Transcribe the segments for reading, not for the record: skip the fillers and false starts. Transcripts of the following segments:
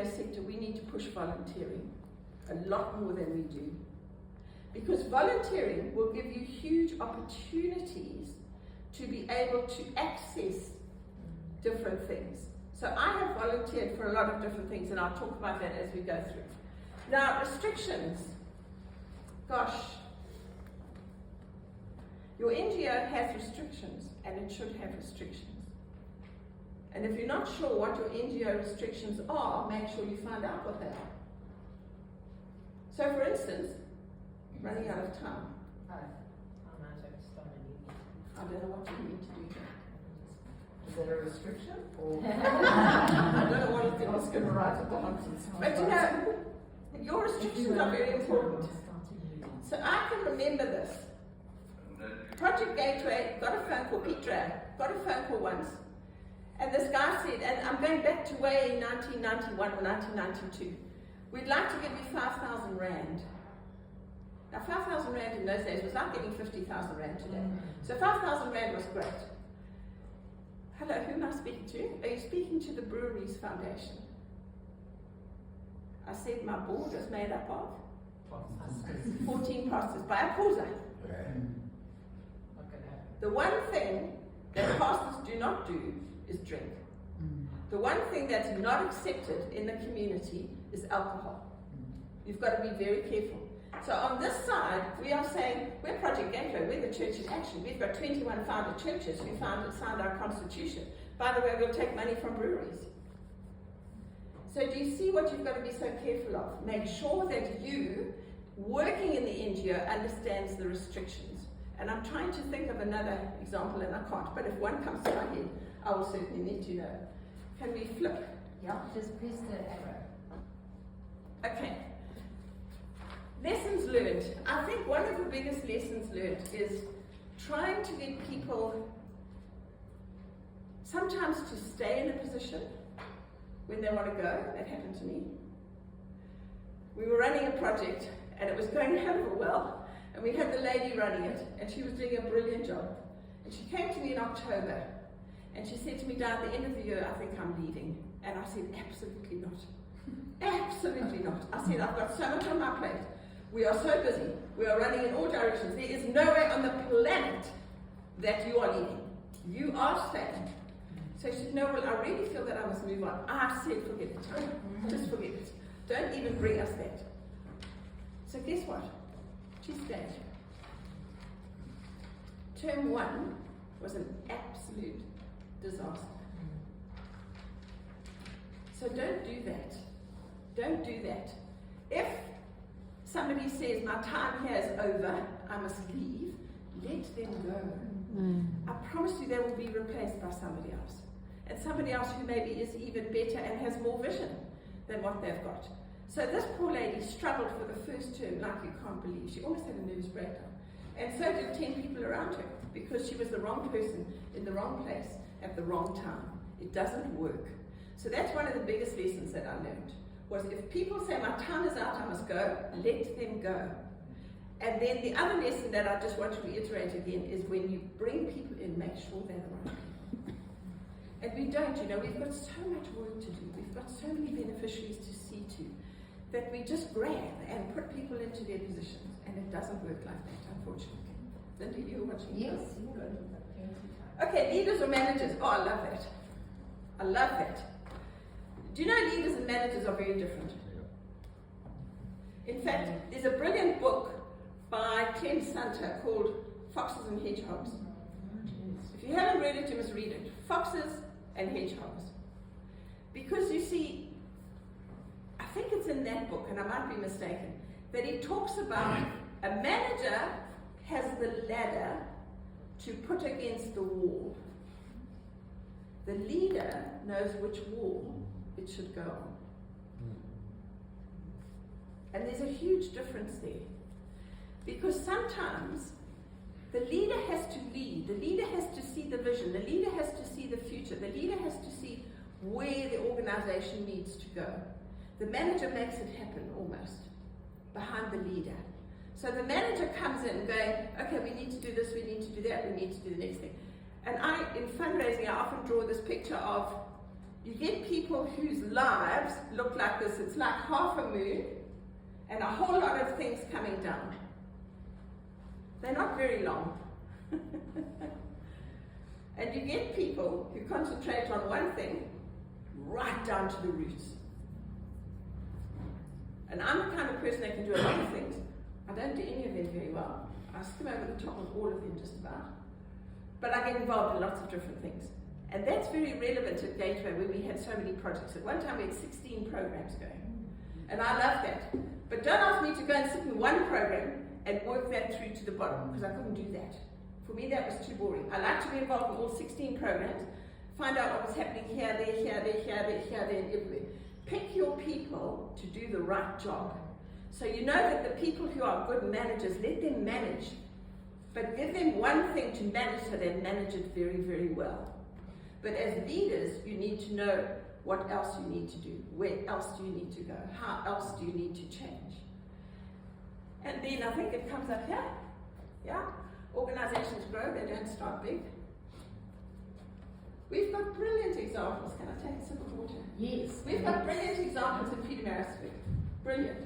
sector, we need to push volunteering a lot more than we do. Because volunteering will give you huge opportunities to be able to access different things. So I have volunteered for a lot of different things, and I'll talk about that as we go through. Now, restrictions. Gosh. Your NGO has restrictions, and it should have restrictions. And if you're not sure what your NGO restrictions are, make sure you find out what they are. So, for instance, running out of time. I don't know what you need to do here. Is that a restriction? Or I don't know what it is. I was going to write it down. But you know, your restrictions are very important. So I can remember this. Project Gateway got a phone call, Pete Drag, got a phone call once, and this guy said, and I'm going back to way in 1991 or 1992, we'd like to give you 5,000 Rand. Now 5,000 Rand in those days was like getting 50,000 Rand today. So 5,000 Rand was great. Hello, who am I speaking to? Are you speaking to the Breweries Foundation? I said my board is made up of 14 pastors by a pauser. The one thing that pastors do not do is drink. The one thing that's not accepted in the community is alcohol. You've got to be very careful. So on this side, we are saying, we're Project Gateway, we're the church in action. We've got 21 founded churches who signed our constitution. By the way, we'll take money from breweries. So do you see what you've got to be so careful of? Make sure that you, working in the NGO, understands the restrictions. And I'm trying to think of another example, and I can't, but if one comes to my head, I will certainly need to know. Can we flip? Yeah, just press the arrow. Okay. Lessons learned. I think one of the biggest lessons learned is trying to get people sometimes to stay in a position when they want to go. That happened to me. We were running a project, and it was going hell of a well. And we had the lady running it, and she was doing a brilliant job. And she came to me in October, and she said to me, "Down at the end of the year, I think I'm leaving." And I said, "Absolutely not. Absolutely not." I said, "I've got so much on my plate. We are so busy. We are running in all directions. There is no way on the planet that you are leaving. You are staying." So she said, "No, well, I really feel that I must move on." I said, "Forget it. Just forget it. Don't even bring us that." So guess what? She stayed. Term 1 was an absolute disaster. So don't do that. Don't do that. If somebody says, "My time here is over, I must leave," let them go. I promise you they will be replaced by somebody else. And somebody else who maybe is even better and has more vision than what they've got. So this poor lady struggled for the first term like you can't believe. She almost had a nervous breakdown. And so did 10 people around her, because she was the wrong person in the wrong place at the wrong time. It doesn't work. So that's one of the biggest lessons that I learned, was if people say, "My time is out, I must go," let them go. And then the other lesson that I just want to reiterate again is when you bring people in, make sure they're the right people. And we don't, we've got so much work to do. We've got so many beneficiaries to see to, that we just grab and put people into their positions, and it doesn't work like that, unfortunately. Linda, you were watching? Yes. Okay, leaders or managers. Oh, I love that. I love that. Do you know leaders and managers are very different? In fact, there's a brilliant book by Clem Sunter called Foxes and Hedgehogs. If you haven't read it, you must read it. Foxes and Hedgehogs. Because you see, I think it's in that book, and I might be mistaken, that he talks about a manager has the ladder to put against the wall. The leader knows which wall it should go on. And there's a huge difference there. Because sometimes the leader has to lead, the leader has to see the vision, the leader has to see the future, the leader has to see where the organization needs to go. The manager makes it happen almost behind the leader. So the manager comes in going, "Okay, we need to do this, we need to do that, we need to do the next thing." And in fundraising, I often draw this picture of, You get people whose lives look like this. It's like half a moon and a whole lot of things coming down. They're not very long. And you get people who concentrate on one thing right down to the roots. And I'm the kind of person that can do a lot of things. I don't do any of them very well. I skim over the top of all of them just about. But I get involved in lots of different things. And that's very relevant at Gateway, where we had so many projects. At one time we had 16 programs going. And I love that. But don't ask me to go and sit in one program and work that through to the bottom, because I couldn't do that. For me, that was too boring. I like to be involved in all 16 programs, find out what was happening here, there, here, there, here, there, here, there, and everywhere. Pick your people to do the right job. So you know that the people who are good managers, let them manage. But give them one thing to manage so they manage it very, very well. But as leaders, you need to know what else you need to do, where else do you need to go, how else do you need to change. And then I think it comes up here. Yeah? Organizations grow, they don't start big. We've got brilliant examples. Can I take a sip of water? Yes. We've got brilliant examples in Pietermaritzburg. Brilliant.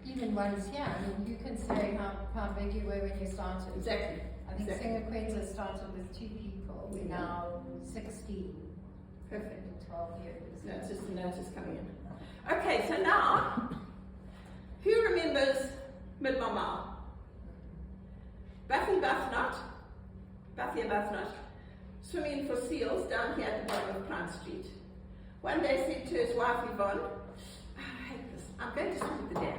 Even ones here. I mean, you can say how big you were when you started. Exactly. I think Exactly. Singapore started with 2 people. We're now 16. Perfect. In 12 years. No, it's just the notice coming in. Okay, so now, who remembers Mid-Mama? Buffy Arbuthnot, swimming for seals down here at the bottom of Plant Street. One day said to his wife Yvonne, I hate this, I'm going to swim at the dam.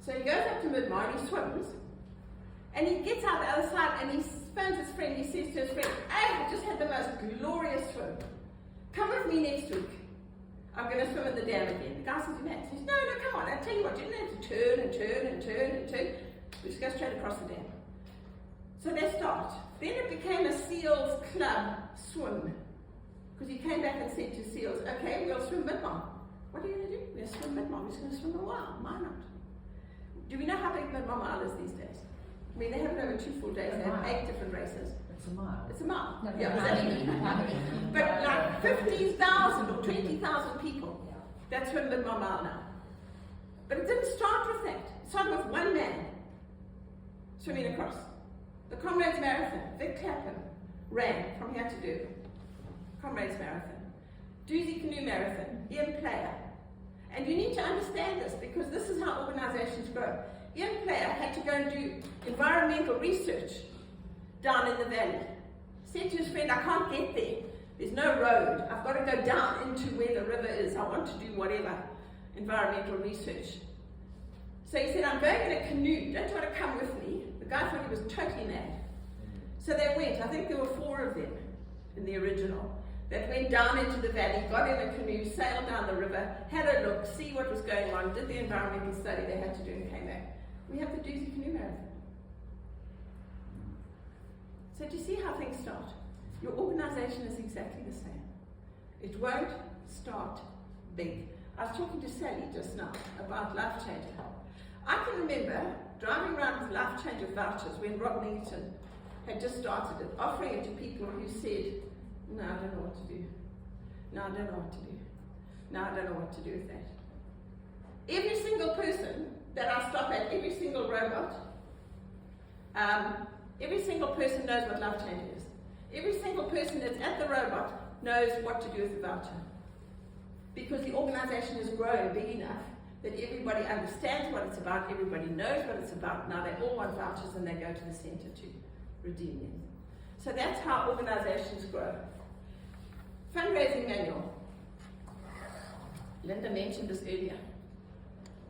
So he goes up to Mid-Mama and he swims, and he gets out the other side and he phones his friend. He says to his friend, hey, I just had the most glorious swim. Come with me next week. I'm going to swim in the dam again. The guy says, Matt, he says, no, come on, I'll tell you what, you don't have to turn and turn and turn and turn. We just go straight across the dam. So they start. Then it became a SEALs Club swim. Because he came back and said to SEALs, okay, we'll swim Mid-Mama. What are you going to do? We'll swim Mid-Mama. We're just going to swim a while. Why not? Do we know how big Mid-Mama is these days? I mean, they have it over 2 full days. They have 8 different races. It's a mile. It's a mile. No, Yeah, how exactly. many? But like 15,000 or 20,000 people. That's when Mid-Mama now. But it didn't start with that. It started with one man swimming across. The Comrades Marathon, Vic Clapham ran from here to Durban. Comrades Marathon. Doozy Canoe Marathon, Ian Player. And you need to understand this, because this is how organizations grow. Ian Player had to go and do environmental research down in the valley. Said to his friend, I can't get there. There's no road. I've got to go down into where the river is. I want to do whatever environmental research. So he said, I'm going in a canoe. Don't you want to come with me? The guy thought he was totally mad. So they went. I think there were 4 of them in the original that went down into the valley, got in a canoe, sailed down the river, had a look, see what was going on, did the environmental study they had to do, and came back. We have the Doozy Canoe Marathon. So do you see how things start? Your organization is exactly the same. It won't start big. I was talking to Sally just now about Life Changer. I can remember driving around with Life Changer vouchers when Rob Newton had just started it, offering it to people who said, no, I don't know what to do. No, I don't know what to do. No, I don't know what to do with that. Every single person that I stop at, every single robot, every single person knows what Life Changer is. Every single person that's at the robot knows what to do with the voucher. Because the organization has grown big enough that everybody understands what it's about, everybody knows what it's about. Now they all want vouchers and they go to the center to redeem them. So that's how organizations grow. Fundraising manual. Linda mentioned this earlier.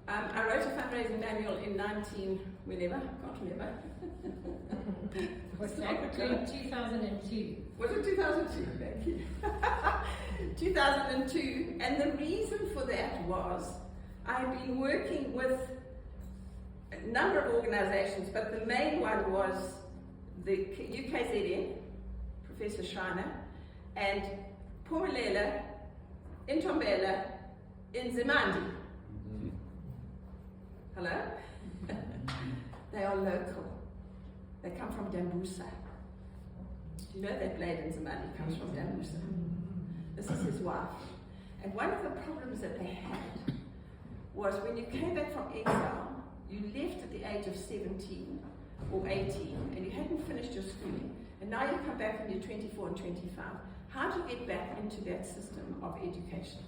I wrote a fundraising manual in whenever, I can't remember. Was that 2002? Was it 2002? Thank you. 2002, and the reason for that was I've been working with a number of organizations, but the main one was the UKZN, Professor Schreiner, and Phumelela, Ntombela, in Zimandi. Hello? They are local. They come from Dambusa. Do Do you know that Bladen Zamani comes from Damusa? This is his wife. And one of the problems that they had was when you came back from exile, you left at the age of 17 or 18 and you hadn't finished your schooling. And now you come back when you're 24 and 25. How do you get back into that system of education?